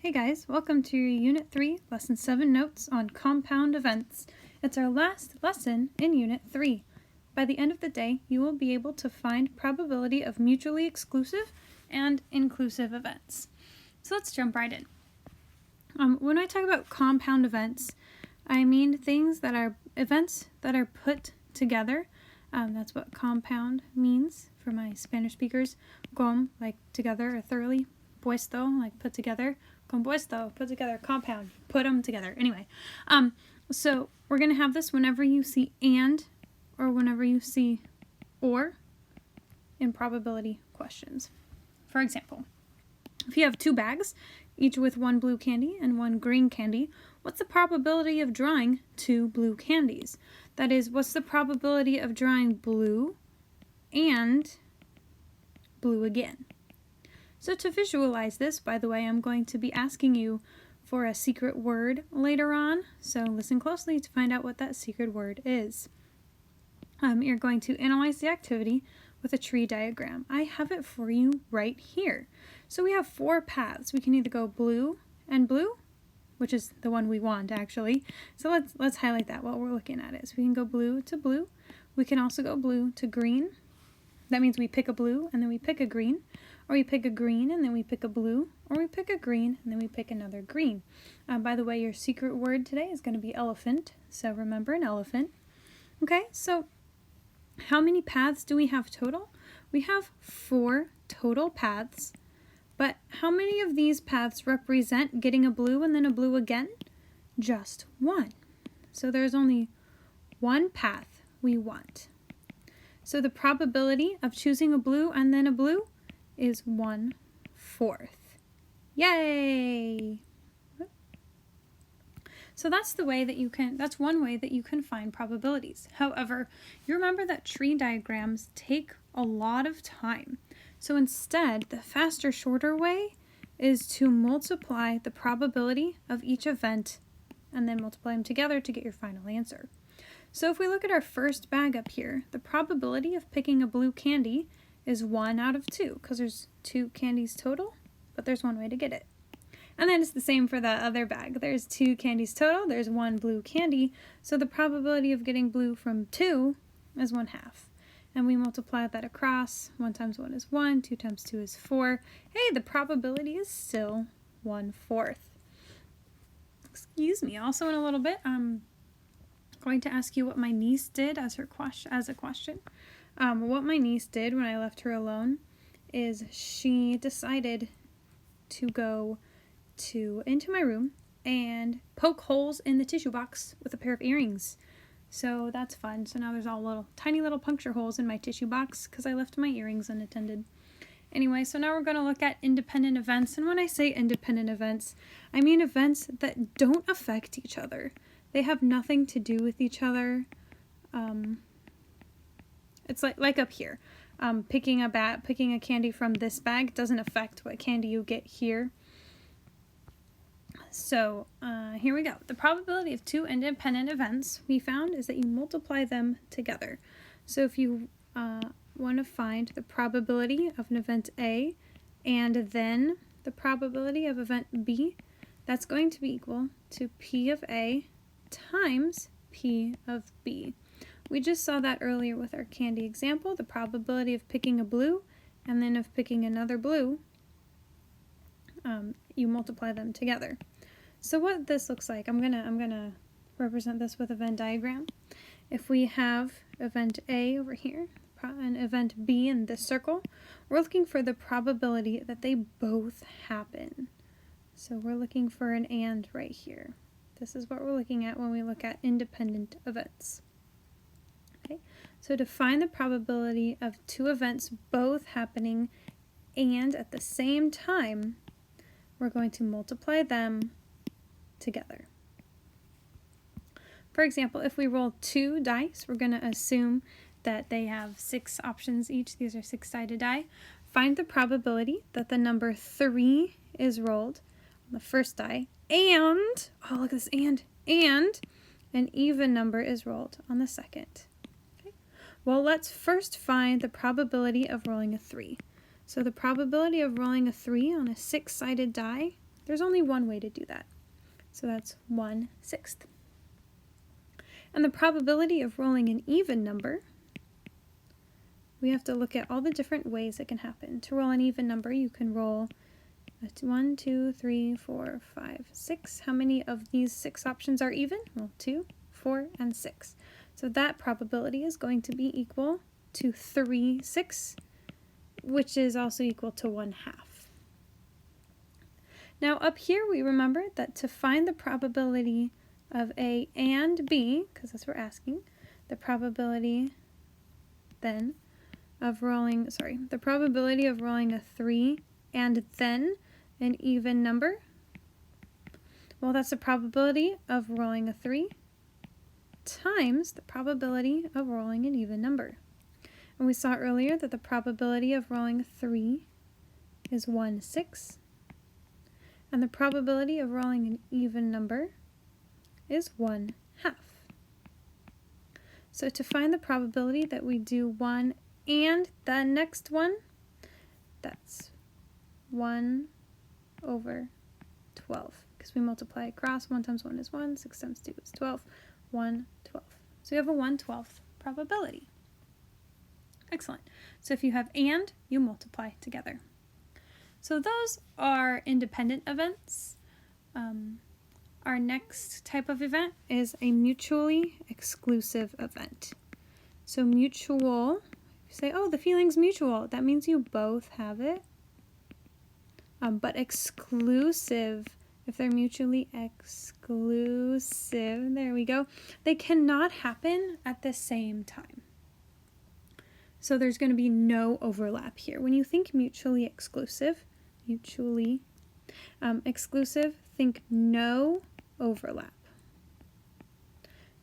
Hey guys, welcome to your Unit 3, Lesson 7 notes on compound events. It's our last lesson in Unit 3. By the end of the day, you will be able to find probability of mutually exclusive and inclusive events. So let's jump right in. When I talk about compound events, I mean things that are events that are put together. That's what compound means for my Spanish speakers. Com, like together or thoroughly. Puesto, like put together. Compuesto, put together, compound, put them together. Anyway, so we're going to have this whenever you see and or whenever you see or in probability questions. For example, if you have two bags, each with one blue candy and one green candy, what's the probability of drawing two blue candies? That is, what's the probability of drawing blue and blue again? So to visualize this, by the way, I'm going to be asking you for a secret word later on. So listen closely to find out what that secret word is. You're going to analyze the activity with a tree diagram. I have it for you right here. So we have four paths. We can either go blue and blue, which is the one we want actually. So let's highlight that while we're looking at it. So we can go blue to blue. We can also go blue to green. That means we pick a blue and then we pick a green. Or we pick a green and then we pick a blue, or we pick a green and then we pick another green. By the way, your secret word today is going to be elephant, so remember an elephant. Okay, so how many paths do we have total? We have 4 total paths, but how many of these paths represent getting a blue and then a blue again? Just 1. So there's only 1 path we want. So the probability of choosing a blue and then a blue is 1/4. Yay! So that's one way that you can find probabilities. However, you remember that tree diagrams take a lot of time. So instead, the faster, shorter way is to multiply the probability of each event and then multiply them together to get your final answer. So if we look at our first bag up here, the probability of picking a blue candy is 1 out of 2, because there's 2 candies total, but there's one way to get it. And then it's the same for that other bag. There's 2 candies total, there's 1 blue candy, so the probability of getting blue from 2 is 1/2. And we multiply that across. 1 times 1 is 1, 2 times 2 is 4. Hey, the probability is still 1/4. Excuse me. Also in a little bit, I'm going to ask you what my niece did as a question. What my niece did when I left her alone is she decided to go into my room and poke holes in the tissue box with a pair of earrings. So that's fun. So now there's all tiny little puncture holes in my tissue box because I left my earrings unattended. Anyway, so now we're going to look at independent events. And when I say independent events, I mean events that don't affect each other. They have nothing to do with each other. It's like up here. Picking a candy from this bag doesn't affect what candy you get here. So here we go. The probability of 2 independent events we found is that you multiply them together. So if you want to find the probability of an event A and then the probability of event B, that's going to be equal to P of A times P of B. We just saw that earlier with our candy example, the probability of picking a blue and then of picking another blue, you multiply them together. So what this looks like, I'm gonna represent this with a Venn diagram. If we have event A over here and event B in this circle, we're looking for the probability that they both happen. So we're looking for an and right here. This is what we're looking at when we look at independent events. Okay, so to find the probability of 2 events both happening and at the same time, we're going to multiply them together. For example, if we roll 2 dice, we're going to assume that they have 6 options each. These are 6-sided die. Find the probability that the number 3 is rolled on the first die and, oh look at this, and an even number is rolled on the second. Well, let's first find the probability of rolling a 3. So the probability of rolling a 3 on a 6-sided die, There's only one way to do that. So that's 1/6. And the probability of rolling an even number, we have to look at all the different ways it can happen. To roll an even number, you can roll 1, 2, 3, 4, 5, 6. How many of these 6 options are even? Well, 2, 4, and 6. So that probability is going to be equal to 3/6, which is also equal to 1/2. Now up here we remember that to find the probability of A and B, because that's what we're asking, the probability then of rolling, the probability of rolling a 3 and then an even number, well, that's the probability of rolling a 3 times the probability of rolling an even number. And we saw earlier that the probability of rolling a 3 is 1/6, and the probability of rolling an even number is 1/2. So to find the probability that we do 1 and the next one, that's 1/12, because we multiply across. 1 times 1 is 1, 6 times 2 is 12, 1/12. So we have a 1/12 probability. Excellent. So if you have and, you multiply together. So those are independent events. Our next type of event is a mutually exclusive event. So mutual, you say, oh, the feeling's mutual. That means you both have it. But exclusive, if they're mutually exclusive, there we go, they cannot happen at the same time. So there's going to be no overlap here. When you think mutually exclusive, think no overlap.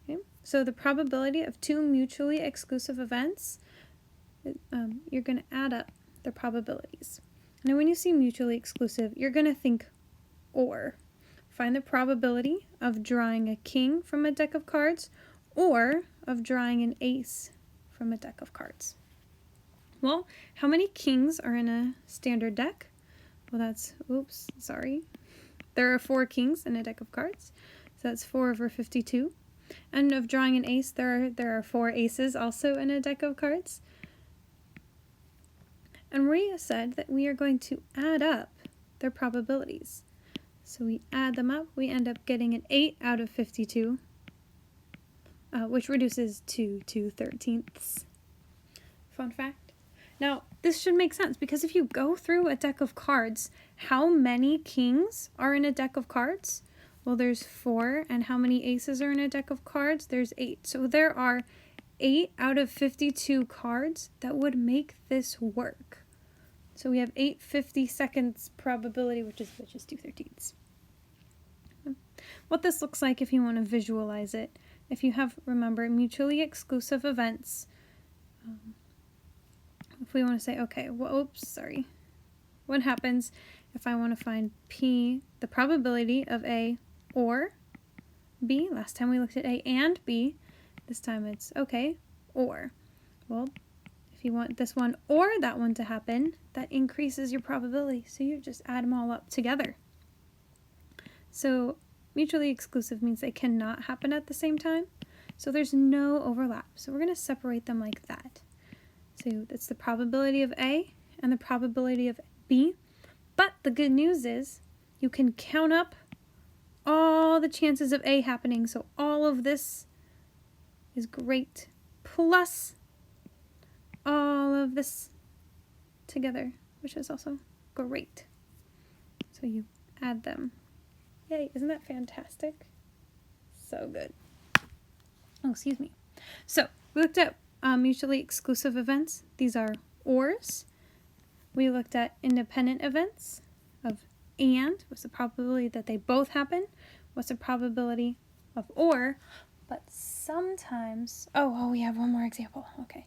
Okay? So the probability of 2 mutually exclusive events, you're going to add up the probabilities. Now when you see mutually exclusive, you're going to think or. Find the probability of drawing a king from a deck of cards or of drawing an ace from a deck of cards. Well, how many kings are in a standard deck? Well, there are 4 kings in a deck of cards, so that's 4/52. And of drawing an ace, there are 4 aces also in a deck of cards. And Maria said that we are going to add up their probabilities. So we add them up, we end up getting an 8 out of 52, which reduces to 2/13. Fun fact. Now, this should make sense, because if you go through a deck of cards, how many kings are in a deck of cards? Well, there's 4, and how many aces are in a deck of cards? There's 8. So there are 8 out of 52 cards that would make this work. So we have 8/52 probability, which is 2/13. What this looks like if you want to visualize it, if you have, remember, mutually exclusive events, if we want to say, okay, well, what happens if I want to find P, the probability of A or B? Last time we looked at A and B. This time it's, okay, or. Well, if you want this one or that one to happen, that increases your probability. So you just add them all up together. So mutually exclusive means they cannot happen at the same time. So there's no overlap. So we're going to separate them like that. So that's the probability of A and the probability of B. But the good news is you can count up all the chances of A happening. So all of this is great, plus all of this together, which is also great. So you add them. Yay, isn't that fantastic? So good. Oh, excuse me. So we looked at mutually exclusive events. These are ORs. We looked at independent events of and. What's the probability that they both happen? What's the probability of or? But sometimes, we have one more example. Okay.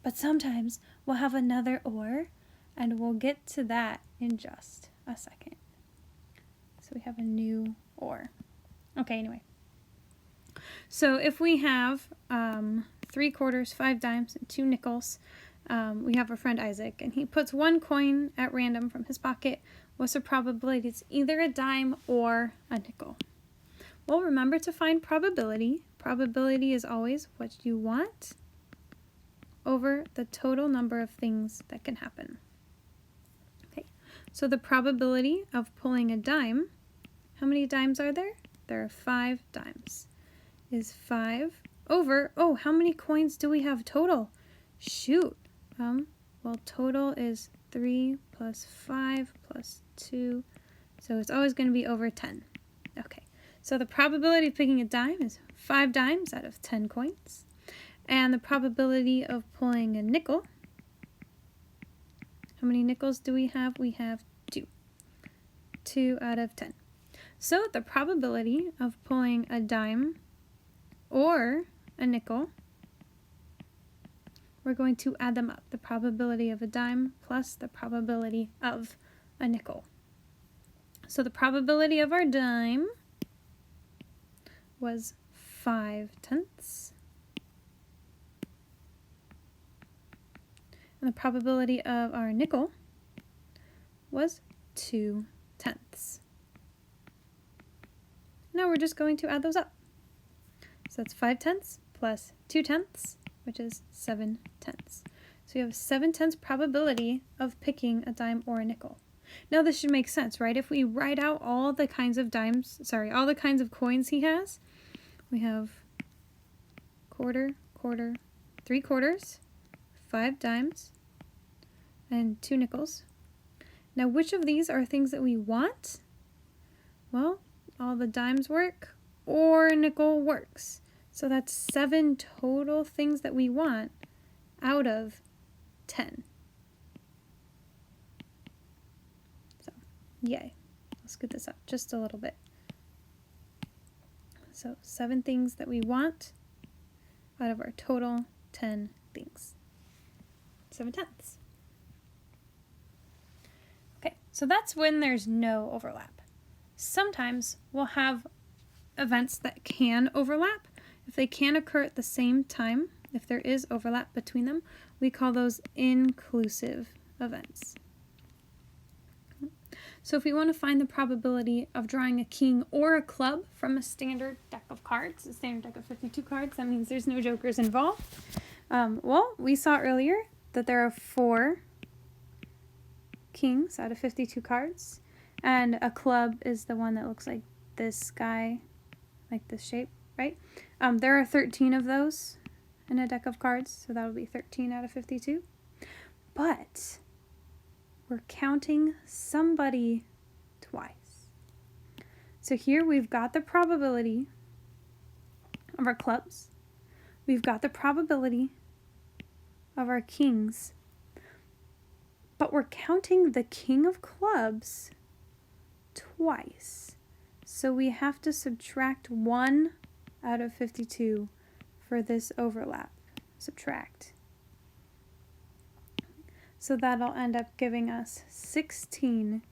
But sometimes we'll have another or, and we'll get to that in just a second. So we have a new or. Okay, anyway. So if we have 3 quarters, 5 dimes, and 2 nickels, we have our friend Isaac, and he puts 1 coin at random from his pocket, What's the probability? It's either a dime or a nickel. Well, remember to find probability. Probability is always what you want over the total number of things that can happen. Okay, so the probability of pulling a dime, how many dimes are there? There are 5 dimes. Is 5 over, oh, how many coins do we have total? Shoot. Well, total is 3 plus 5 plus 2, so it's always going to be over 10. Okay, so the probability of picking a dime is 5 dimes out of 10 coins. And the probability of pulling a nickel, how many nickels do we have? We have 2. 2 out of 10. So the probability of pulling a dime or a nickel, we're going to add them up. The probability of a dime plus the probability of a nickel. So the probability of our dime was 5/10. And the probability of our nickel was 2/10. Now we're just going to add those up. So that's 5/10 plus 2/10, which is 7/10. So you have 7/10 probability of picking a dime or a nickel. Now this should make sense, right? If we write out all the kinds of all the kinds of coins he has, we have quarter, quarter, 3/4, 5 dimes, and 2 nickels. Now which of these are things that we want? Well, all the dimes work or a nickel works. So that's 7 total things that we want out of 10. So, yay. Let's scoot this up just a little bit. So 7 things that we want out of our total 10 things. 7/10. Okay, so that's when there's no overlap. Sometimes we'll have events that can overlap. If they can occur at the same time, if there is overlap between them, we call those inclusive events. So if we want to find the probability of drawing a king or a club from a standard deck of cards, a standard deck of 52 cards, that means there's no jokers involved. Well, we saw earlier that there are 4 kings out of 52 cards, and a club is the one that looks like this guy, like this shape, right? There are 13 of those in a deck of cards, so that would be 13 out of 52. But we're counting somebody twice. So here we've got the probability of our clubs. We've got the probability of our kings. But we're counting the king of clubs twice. So we have to subtract 1 out of 52 for this overlap. Subtract. So that'll end up giving us 16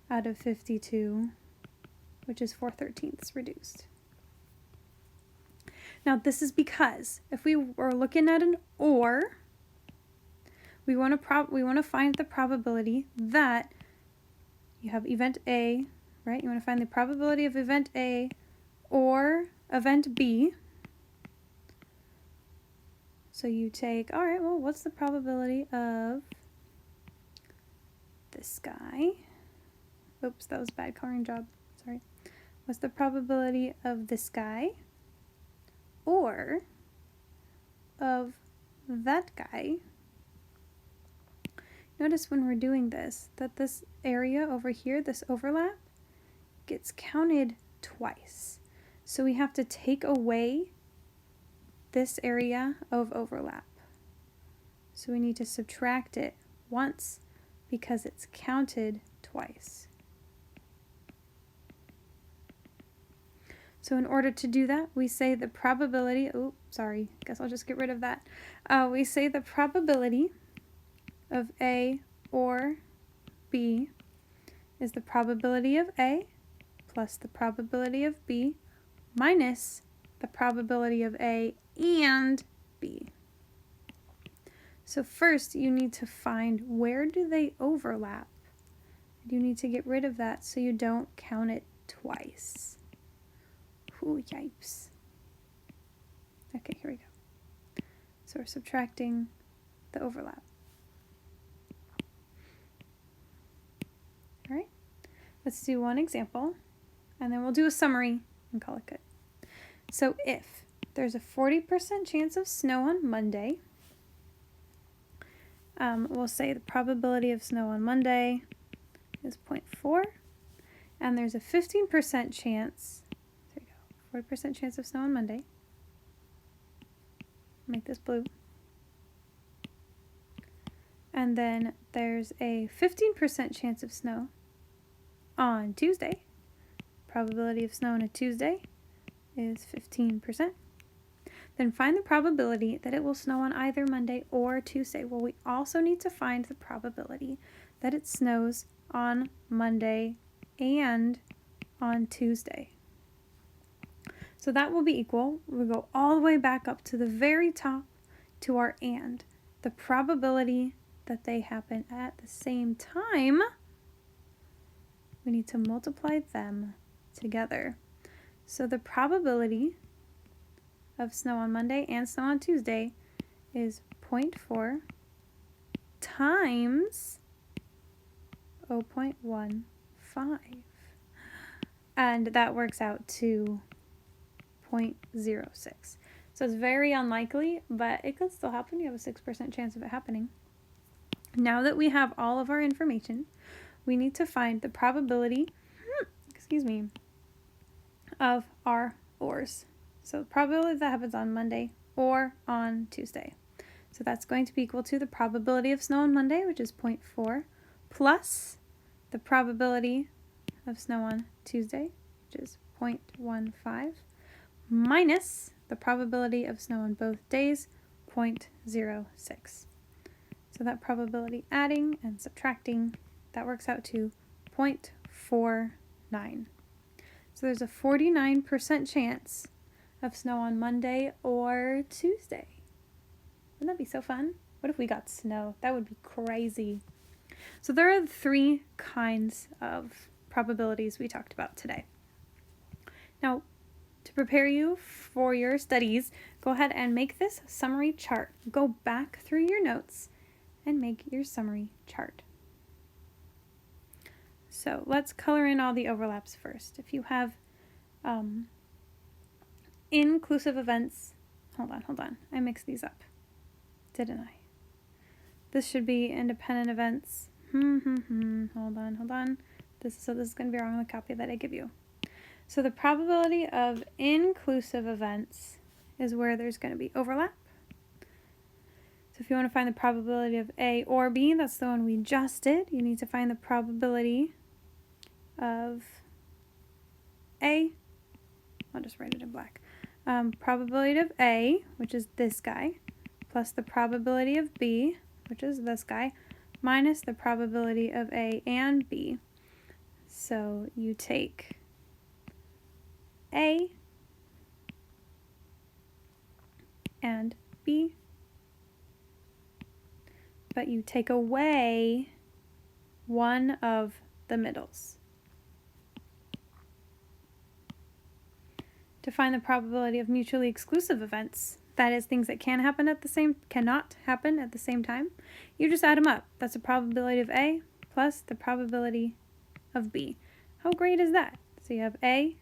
out of 52, which is 4/13 reduced. Now this is because if we were looking at an OR, we want to find the probability that you have event A, right? You want to find the probability of event A or event B. So you take, all right, well, what's the probability of this guy? Oops, that was a bad coloring job. Sorry. What's the probability of this guy or of that guy? Notice when we're doing this, that this area over here, this overlap, gets counted twice. So we have to take away this area of overlap. So we need to subtract it once because it's counted twice. So in order to do that, we say the probability, guess I'll just get rid of that. We say the probability of A or B is the probability of A plus the probability of B minus the probability of A and B. So first you need to find where do they overlap You need to get rid of that so you don't count it twice. Ooh, yipes. Okay, here we go. So we're subtracting the overlap. All right, let's do one example, and then we'll do a summary and call it good. So if there's a 40% chance of snow on Monday, we'll say the probability of snow on Monday is 0.4, and there's a 15% chance, there you go, 40% chance of snow on Monday. Make this blue. And then there's a 15% chance of snow on Tuesday. Probability of snow on a Tuesday is 15%. Then find the probability that it will snow on either Monday or Tuesday. Well, we also need to find the probability that it snows on Monday and on Tuesday. So that will be equal. We'll go all the way back up to the very top to our and. The probability that they happen at the same time, we need to multiply them together. So the probability of snow on Monday and snow on Tuesday is 0.4 times 0.15. And that works out to 0.06. So it's very unlikely, but it could still happen. You have a 6% chance of it happening. Now that we have all of our information, we need to find the probability, of our ors. So the probability that happens on Monday or on Tuesday. So that's going to be equal to the probability of snow on Monday, which is 0.4, plus the probability of snow on Tuesday, which is 0.15, minus the probability of snow on both days, 0.06. So that probability adding and subtracting, that works out to 0.49. So there's a 49% chance of snow on Monday or Tuesday. Wouldn't that be so fun? What if we got snow? That would be crazy. So there are 3 kinds of probabilities we talked about today. Now, to prepare you for your studies, go ahead and make this summary chart. Go back through your notes and make your summary chart. So let's color in all the overlaps first. If you have inclusive events, hold on, I mixed these up, didn't I? This should be independent events. Hold on. This is going to be wrong on the copy that I give you. So the probability of inclusive events is where there's going to be overlap. So if you want to find the probability of A or B, that's the one we just did. You need to find the probability of A. I'll just write it in black. Probability of A, which is this guy, plus the probability of B, which is this guy, minus the probability of A and B. So you take A and B, but you take away one of the middles. To find the probability of mutually exclusive events, that is things that cannot happen at the same time, you just add them up. That's the probability of A plus the probability of B. How great is that? So you have A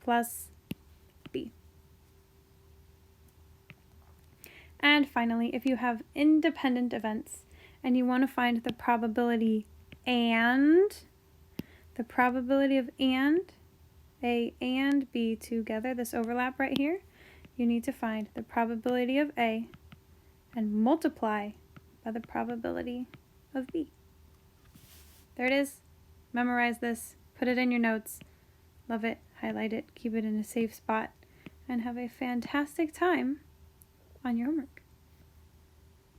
plus B. And finally, if you have independent events and you want to find the probability and the probability of and A and B together, this overlap right here, you need to find the probability of A and multiply by the probability of B. There it is. Memorize this, put it in your notes, love it, highlight it, keep it in a safe spot, and have a fantastic time on your homework.